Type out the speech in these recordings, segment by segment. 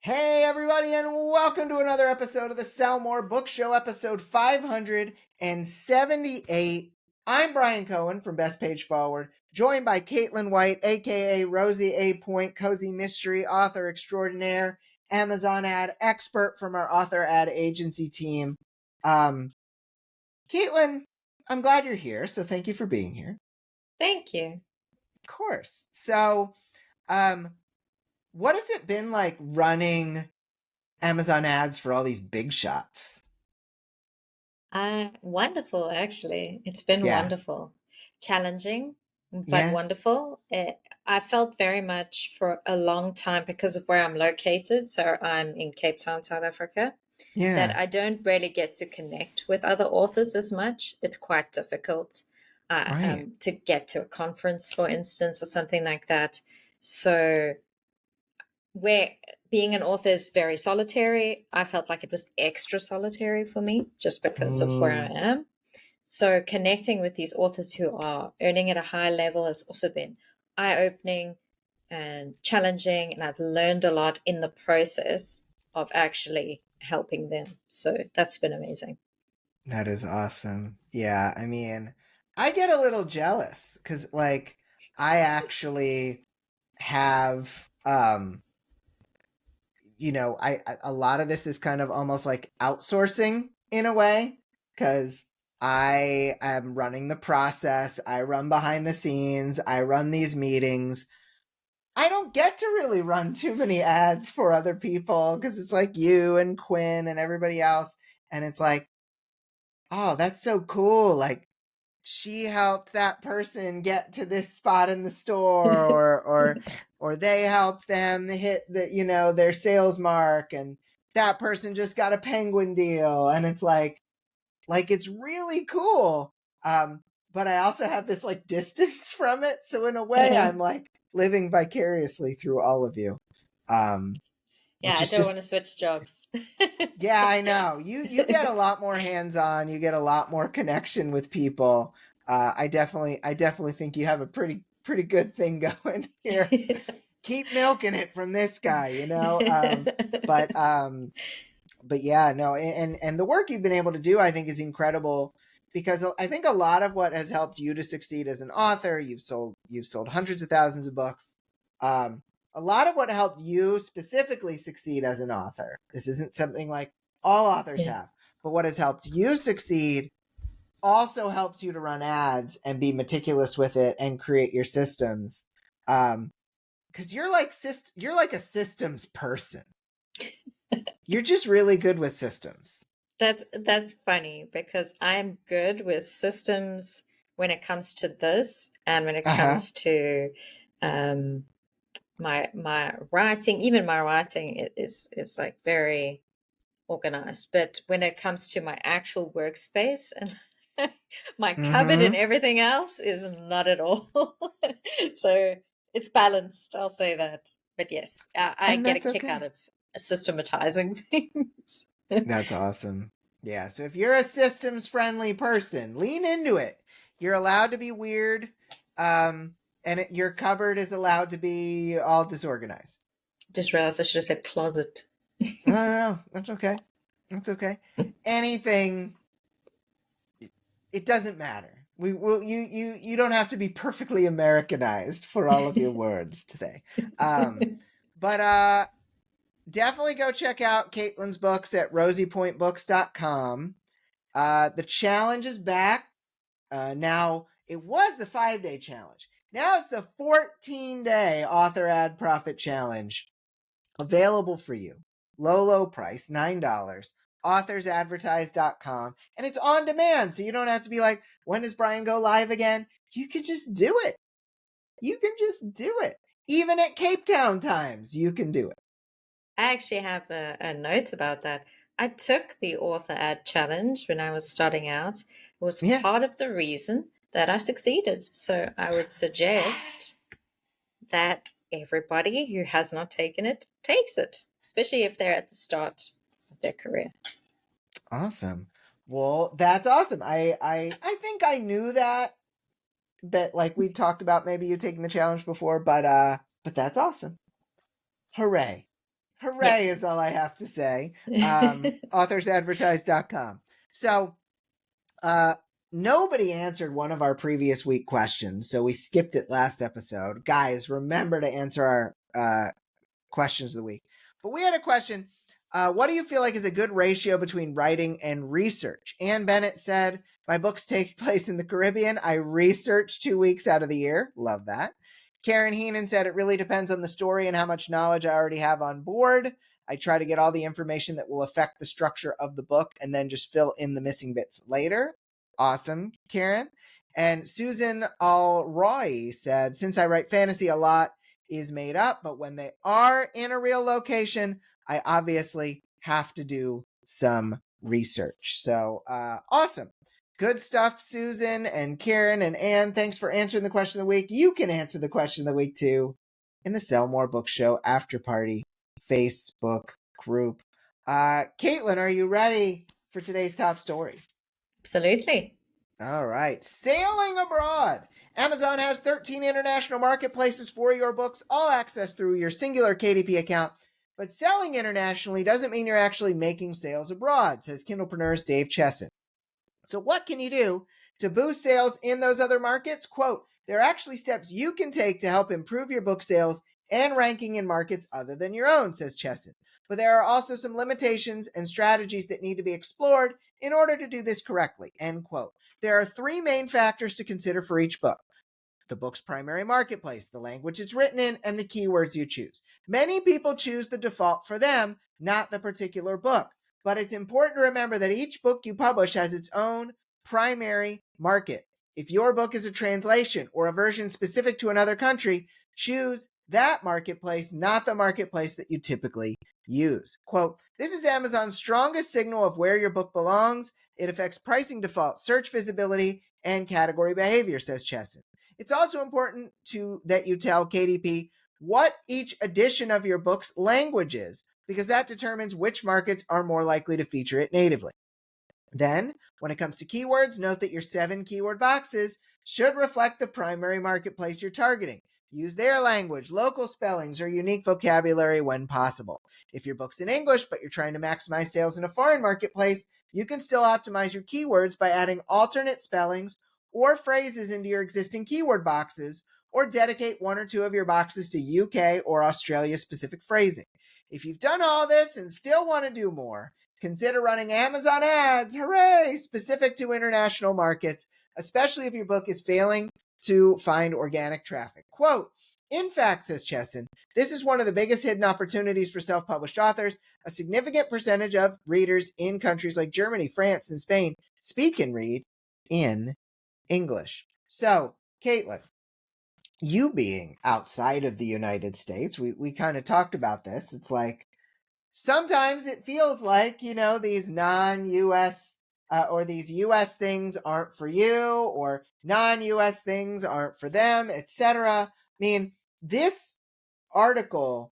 Hey, everybody, and welcome to another episode of the Sell More Book Show, episode 578. I'm Brian Cohen from Best Page Forward, joined by Caitlin White, aka Rosie A. Point, cozy mystery author extraordinaire, Amazon ad expert from our author ad agency team. Caitlin, I'm glad you're here, so thank you for being here. Thank you. Of course. So, what has it been like running Amazon ads for all these big shots? Wonderful, actually. It's been Yeah. wonderful. Challenging, but Yeah. wonderful. I felt very much for a long time because of where I'm located. So I'm in Cape Town, South Africa, that Yeah. I don't really get to connect with other authors as much. It's quite difficult Right. to get to a conference, for instance, or something like that. So where being an author is very solitary, I felt like it was extra solitary for me just because of where I Ooh. am. So connecting with these authors who are earning at a high level has also been eye-opening and challenging, and I've learned a lot in the process of actually helping them. So that's been amazing. That is awesome. Yeah, I mean, I get a little jealous because, like, I actually have, a lot of this is kind of almost like outsourcing in a way because I am running the process. I run behind the scenes. I run these meetings. I don't get to really run too many ads for other people because it's like you and Quinn and everybody else. And it's like, oh, that's so cool. Like, she helped that person get to this spot in the store, or they helped them hit their sales mark, and that person just got a penguin deal, and it's like it's really cool. But I also have this like distance from it, so in a way I'm like living vicariously through all of you, Yeah, which I is don't want just, to switch jobs. yeah, I know. You get a lot more hands-on, you get a lot more connection with people. I definitely think you have a pretty good thing going here. Keep milking it from this guy. But but yeah, no, and the work you've been able to do, I think, is incredible because I think a lot of what has helped you to succeed as an author, you've sold hundreds of thousands of books. Um, a lot of what helped you specifically succeed as an author, this isn't something like all authors Yeah. have, but what has helped you succeed also helps you to run ads and be meticulous with it and create your systems. Because you're like a systems person. You're just really good with systems. That's funny because I'm good with systems when it comes to this and when it Uh-huh. comes to um my writing. Even my writing is like very organized, but when it comes to my actual workspace and my cupboard and Mm-hmm. everything else is not at all. So it's balanced, I'll say that. But yes, I And get a that's kick out okay. of systematizing things. That's awesome. Yeah, so if you're a systems friendly person, lean into it. You're allowed to be weird, and your cupboard is allowed to be all disorganized. Just realized I should have said closet. No, no, no, that's okay. That's okay. Anything, it doesn't matter. We will you don't have to be perfectly Americanized for all of your words today. Um, but definitely go check out Caitlin's books at rosiepointbooks.com. The challenge is back. Now, it was the 5-day challenge. Now it's the 14-day author ad profit challenge available for you. Low price, $9. Authorsadvertise.com. And it's on demand, so you don't have to be like, when does Brian go live again? You can just do it. You can just do it. Even at Cape Town times, you can do it. I actually have a note about that. I took the author ad challenge when I was starting out. It was Yeah. part of the reason that I succeeded. So I would suggest that everybody who has not taken it takes it, especially if they're at the start of their career. Awesome. Well, that's awesome. I think I knew that like we talked about maybe you taking the challenge before, but that's awesome. Hooray. Hooray is Yes. all I have to say. Authorsadvertise.com. So, nobody answered one of our previous week questions, so we skipped it last episode. Guys, remember to answer our questions of the week. But we had a question. What do you feel like is a good ratio between writing and research? Ann Bennett said, my books take place in the Caribbean. I research 2 weeks out of the year. Love that. Karen Heenan said, it really depends on the story and how much knowledge I already have on board. I try to get all the information that will affect the structure of the book and then just fill in the missing bits later. Awesome, Karen. And Susan Alroy said, since I write fantasy, a lot is made up, but when they are in a real location, I obviously have to do some research. So awesome. Good stuff, Susan and Karen and Anne. Thanks for answering the question of the week. You can answer the question of the week too in the Sell More Book Show After Party Facebook group. Caitlin, are you ready for today's top story? Absolutely. All right. Sailing abroad. Amazon has 13 international marketplaces for your books, all accessed through your singular KDP account. But selling internationally doesn't mean you're actually making sales abroad, says Kindlepreneur's Dave Chesson. So what can you do to boost sales in those other markets? Quote, there are actually steps you can take to help improve your book sales and ranking in markets other than your own, says Chesson. But there are also some limitations and strategies that need to be explored in order to do this correctly, end quote. There are 3 main factors to consider for each book. The book's primary marketplace, the language it's written in, and the keywords you choose. Many people choose the default for them, not the particular book. But it's important to remember that each book you publish has its own primary market. If your book is a translation or a version specific to another country, choose that marketplace, not the marketplace that you typically use. Quote, this is Amazon's strongest signal of where your book belongs. It affects pricing default, search visibility, and category behavior, says Chesson. It's also important that you tell KDP what each edition of your book's language is, because that determines which markets are more likely to feature it natively. Then, when it comes to keywords, note that your 7 keyword boxes should reflect the primary marketplace you're targeting. Use their language, local spellings, or unique vocabulary when possible. If your book's in English, but you're trying to maximize sales in a foreign marketplace, you can still optimize your keywords by adding alternate spellings or phrases into your existing keyword boxes, or dedicate 1 or 2 of your boxes to UK or Australia specific phrasing. If you've done all this and still want to do more, consider running Amazon ads, hooray, specific to international markets, especially if your book is failing to find organic traffic. Quote, in fact, says Chesson, this is one of the biggest hidden opportunities for self-published authors. A significant percentage of readers in countries like Germany, France, and Spain speak and read in English. So, Caitlin, you being outside of the United States, we kind of talked about this. It's like sometimes it feels like, these non-US or these US things aren't for you, or non-US things aren't for them, etc. I mean, this article,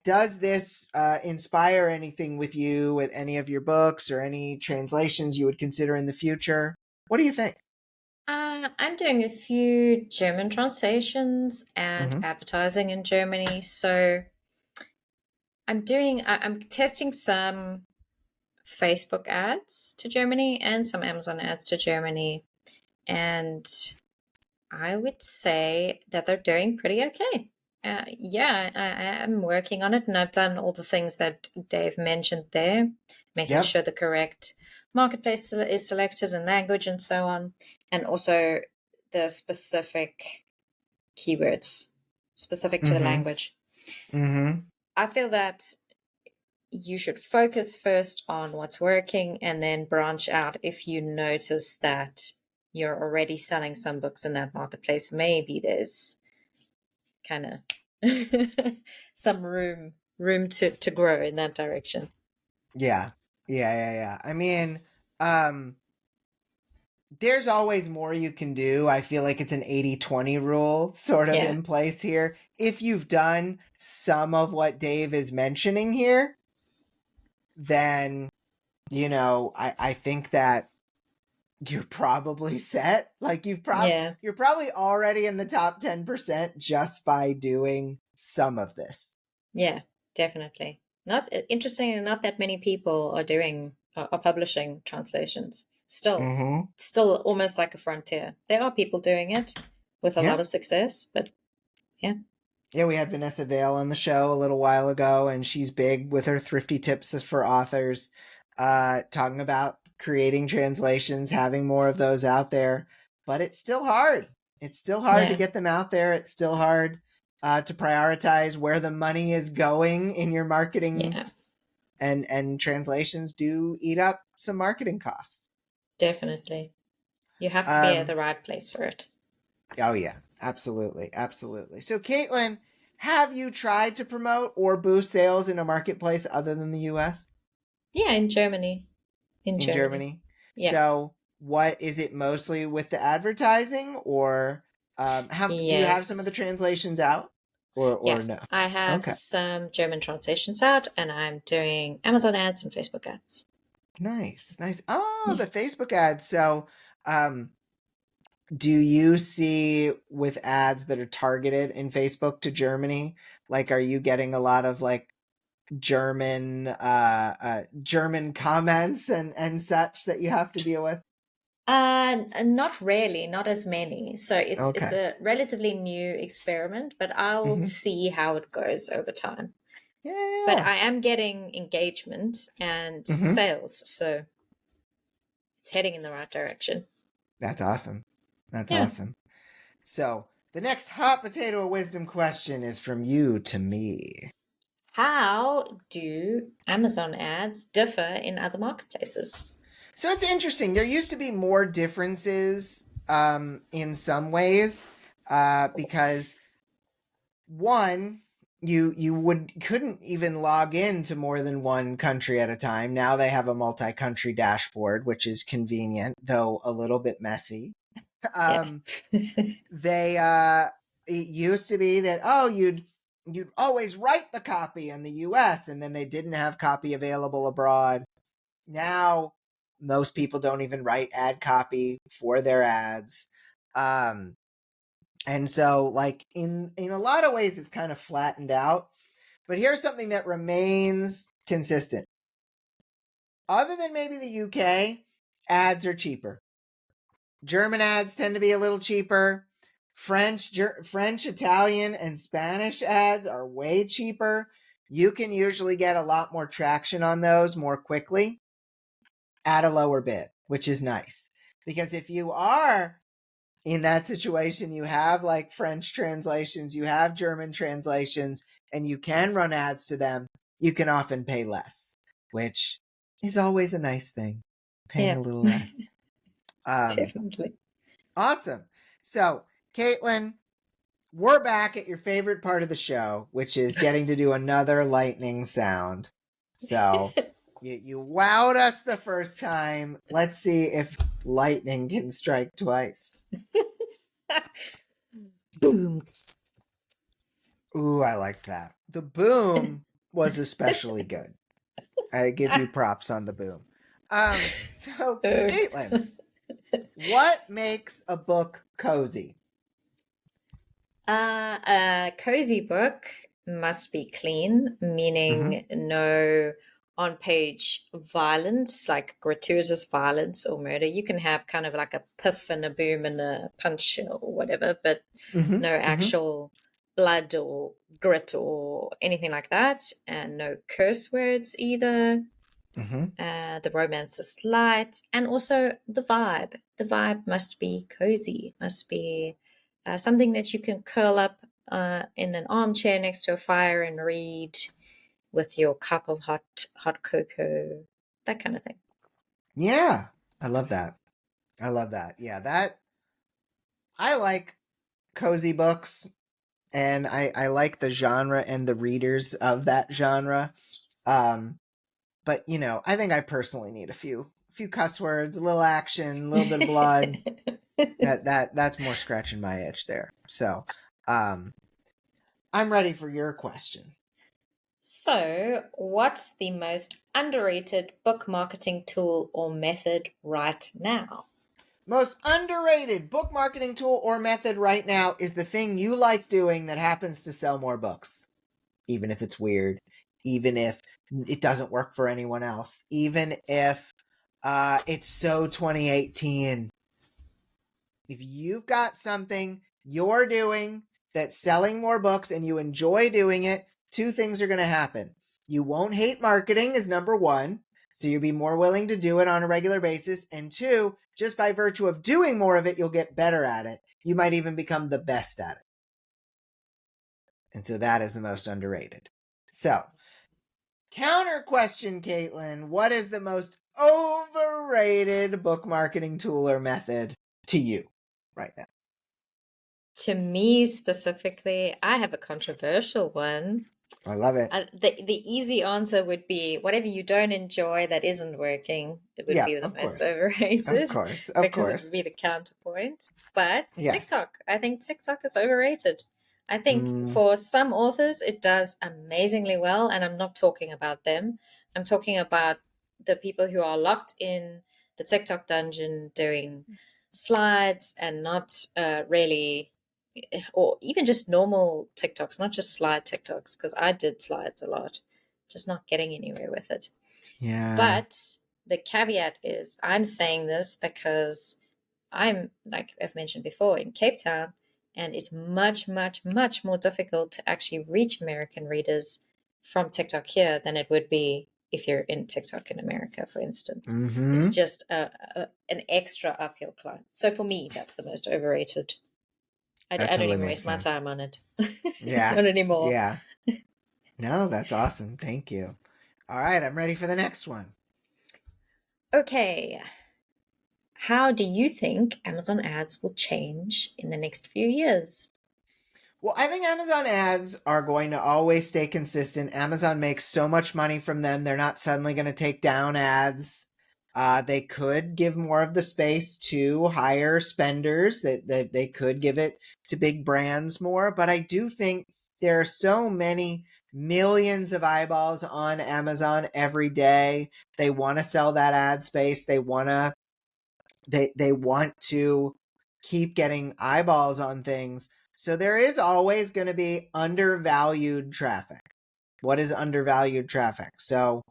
does this inspire anything with you with any of your books or any translations you would consider in the future? What do you think? I'm doing a few German translations and advertising in Germany. So I'm testing some Facebook ads to Germany and some Amazon ads to Germany. And I would say that they're doing pretty okay. Yeah, I am working on it, and I've done all the things that Dave mentioned there, making Yep. sure the correct marketplace is selected and language and so on, and also the specific keywords specific to the language. I feel that you should focus first on what's working and then branch out if you notice that you're already selling some books in that marketplace. Maybe there's kind of some room to grow in that direction. Yeah. I mean, there's always more you can do. I feel like it's an 80-20 rule sort of in place here. If you've done some of what Dave is mentioning here, then, I think that you're probably set. Like you're probably already in the top 10% just by doing some of this. Yeah, definitely. Not interestingly, not that many people are publishing translations. Mm-hmm. Still almost like a frontier. There are people doing it with a Yeah. lot of success, but yeah. Yeah, we had Vanessa Vale on the show a little while ago, and she's big with her thrifty tips for authors, talking about creating translations, having more of those out there. But it's still hard. It's still hard to Yeah. get them out there. It's still hard to prioritize where the money is going in your marketing, Yeah. and translations do eat up some marketing costs. Definitely. You have to be at Um, the right place for it. oh yeah, absolutely, absolutely. So, Caitlin, have you tried to promote or boost sales in a marketplace other than the U.S.? Yeah, in Germany. In In Germany. Germany? Yeah. So, what is it mostly with the advertising, or how do you have some of the Yes. translations out, Yeah. or no? I have Okay, some German translations out and I'm doing Amazon ads and Facebook ads. nice, nice. Oh, Yeah. the Facebook ads. So, um, do you see with ads that are targeted in Facebook to Germany? Like, are you getting a lot of like German comments and such that you have to deal with? Not really, not as many. So it's Okay. a relatively new experiment, but I will Mm-hmm. see how it goes over time. But Yeah. I am getting engagement and Mm-hmm. sales, so it's heading in the right direction. That's awesome. That's Yeah. awesome. So the next hot potato wisdom question is from you to me. How do Amazon ads differ in other marketplaces? So it's interesting. There used to be more differences in some ways because one, you would couldn't even log into more than one country at a time. Now they have a multi-country dashboard, which is convenient, though a little bit messy. Yeah. Um, they it used to be that you'd always write the copy in the US and then they didn't have copy available abroad. Now most people don't even write ad copy for their ads. And so like in a lot of ways it's kind of flattened out. But here's something that remains consistent. Other than maybe the UK, ads are cheaper. German ads tend to be a little cheaper. French, Italian, and Spanish ads are way cheaper. You can usually get a lot more traction on those more quickly at a lower bid, which is nice. Because if you are in that situation, you have like French translations, you have German translations, and you can run ads to them, you can often pay less, which is always a nice thing, paying Yeah. a little less. Um, Definitely. awesome. So, Caitlin, we're back at your favorite part of the show, which is getting to do another lightning sound. So, you wowed us the first time. Let's see if lightning can strike twice. Boom. Ooh, I liked that. The boom was especially good. I give you props on the boom. So Caitlin, what makes a book cozy? A cozy book must be clean, Mm-hmm. meaning no on page violence, like gratuitous violence or murder. You can have kind of like a piff and a boom and a punch or whatever, but Mm-hmm. no Mm-hmm. actual blood or grit or anything like that. And no curse words either. Mm-hmm. The romance is light, and also the vibe. The vibe must be cozy, must be something that you can curl up in an armchair next to a fire and read with your cup of hot cocoa, that kind of thing. Yeah, I love that. I love that. Yeah, that I like cozy books, and I like the genre and the readers of that genre. Um, but I think I personally need a few cuss words, a little action, a little bit of blood. That's more scratching my itch there. So, um, I'm ready for your question. So, what's the most underrated book marketing tool or method right now? Most underrated book marketing tool or method right now is the thing you like doing that happens to sell more books, even if it's weird, even if it doesn't work for anyone else, even if it's so 2018. If you've got something you're doing that's selling more books and you enjoy doing it, two things are going to happen. You won't hate marketing is number one, so you'll be more willing to do it on a regular basis. And two, just by virtue of doing more of it, you'll get better at it. You might even become the best at it. And so that is the most underrated. So, counter question, Caitlin, what is the most overrated book marketing tool or method to you right now? To me specifically, I have a controversial one. I love it. The easy answer would be whatever you don't enjoy that isn't working, it would Yeah, be the of most course. overrated. Of course. Because it would be the counterpoint. But Yes. TikTok, I think TikTok is overrated. I think for some authors it does amazingly well, and I'm not talking about them. I'm talking about the people who are locked in the TikTok dungeon doing slides and not really, or even just normal TikToks, not just slide TikToks, because I did slides a lot, just not getting anywhere with it. Yeah. But the caveat is I'm saying this because I'm, like I've mentioned before, in Cape Town, and it's much, much, much more difficult to actually reach American readers from TikTok here than it would be if you're in TikTok in America, for instance. It's just an extra uphill climb. So for me, that's the most overrated. I don't totally even makes waste my sense. time on it. Yeah. Not anymore. Yeah. No, that's awesome. Thank you. All right, I'm ready for the next one. Okay. How do you think Amazon ads will change in the next few years? Well, I think Amazon ads are going to always stay consistent. Amazon makes so much money from them. They're not suddenly going to take down ads. They could give more of the space to higher spenders. They could give it to big brands more. But I do think there are so many millions of eyeballs on Amazon every day. They want to sell that ad space. They want to keep getting eyeballs on things. So there is always going to be undervalued traffic. What is undervalued traffic? So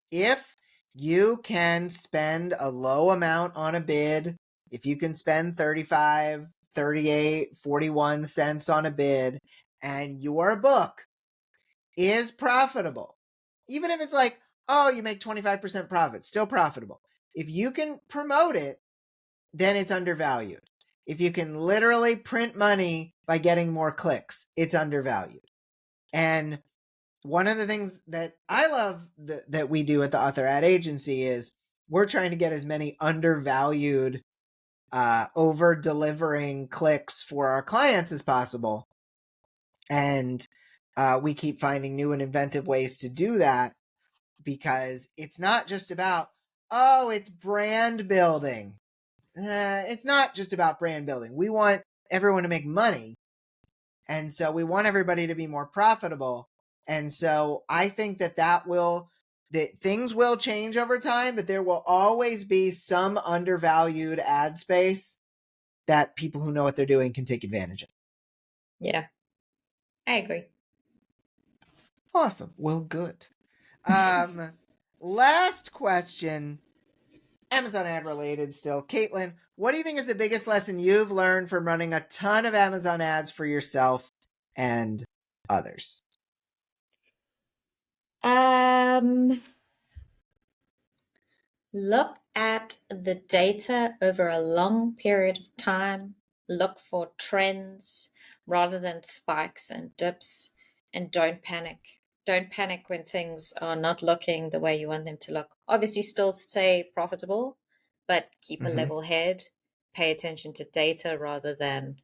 if you can spend a low amount on a bid, if you can spend 35, 38, 41 cents on a bid, and your book is profitable, even if it's like, oh, you make 25% profit, still profitable. If you can promote it, then it's undervalued. If you can literally print money by getting more clicks, it's undervalued. And one of the things that I love that we do at the Author Ad Agency is we're trying to get as many undervalued, over delivering clicks for our clients as possible. And we keep finding new and inventive ways to do that, because it's not just about, oh, it's brand building. It's not just about brand building. We want everyone to make money. And so we want everybody to be more profitable. And so I think that things will change over time, but there will always be some undervalued ad space that people who know what they're doing can take advantage of. Yeah, I agree. Awesome. Well, good. Last question. Amazon ad related still. Caitlin, what do you think is the biggest lesson you've learned from running a ton of Amazon ads for yourself and others? Look at the data over a long period of time. Look for trends rather than spikes and dips, and don't panic. Don't panic when things are not looking the way you want them to look. Obviously, still stay profitable, but keep a level head. Pay attention to data rather than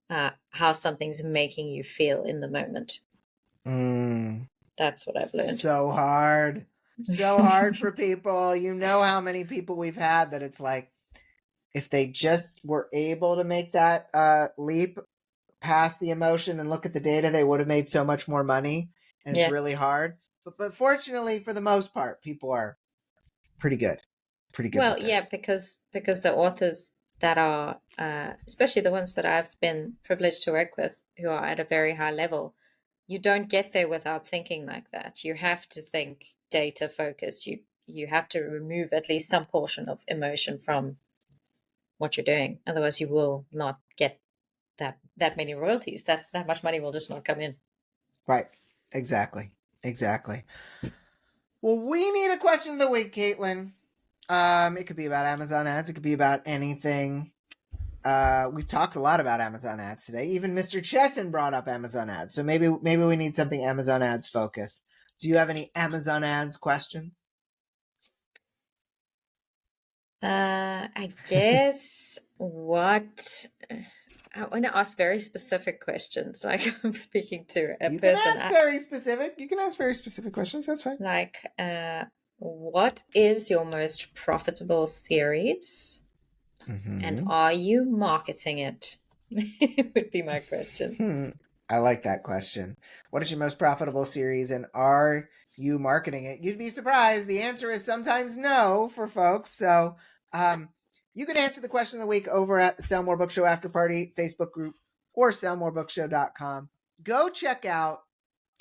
how something's making you feel in the moment. That's what I've learned. So hard. So hard for people. You know how many people we've had that it's like, if they just were able to make that leap past the emotion and look at the data, they would have made so much more money. And it's really hard. But fortunately, for the most part, people are pretty good. Pretty good Well, with this. yeah, because the authors that are, especially the ones that I've been privileged to work with, who are at a very high level, you don't get there without thinking like that. You have to think data focused. You have to remove at least some portion of emotion from what you're doing. Otherwise, you will not get that many royalties. That much money will just not come in. Right. Exactly. Well, we need a question of the week, Caitlin. It could be about Amazon ads. It could be about anything. We've talked a lot about Amazon ads today. Even Mr. Chesson brought up Amazon ads. So maybe we need something Amazon ads focused. Do you have any Amazon ads questions? I guess what I want to ask very specific questions. Like I'm speaking to a You person. can ask very specific. You can ask very specific questions. That's fine. Like, what is your most profitable series? And are you marketing it? Would be my question. I like that question. What is your most profitable series and are you marketing it? You'd be surprised. The answer is sometimes no for folks. So you can answer the question of the week over at the Sell More Book Show After Party Facebook group or sellmorebookshow.com. Go check out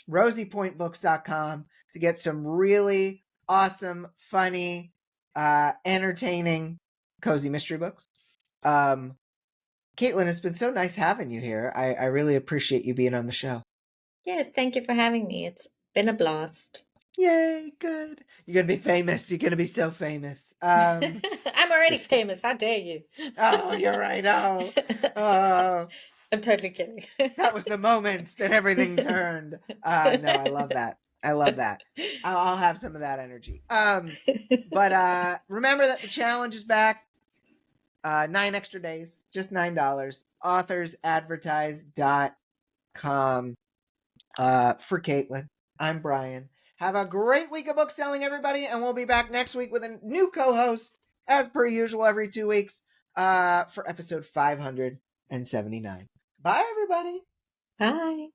rosiepointbooks.com to get some really awesome, funny, entertaining, cozy mystery books. Caitlin, it's been so nice having you here. I really appreciate you being on the show. Yes, thank you for having me. It's been a blast. Yay, good. You're going to be famous. You're going to be so famous. I'm already famous. How dare you? Oh, you're right. Oh. I'm totally kidding. That was the moment that everything turned. No, I love that. I'll have some of that energy. But remember that the challenge is back. 9 extra days, just $9. Authorsadvertise.com. For Caitlin, I'm Brian. Have a great week of book selling, everybody, and we'll be back next week with a new co-host, as per usual, every 2 weeks, for episode 579. Bye, everybody. Bye.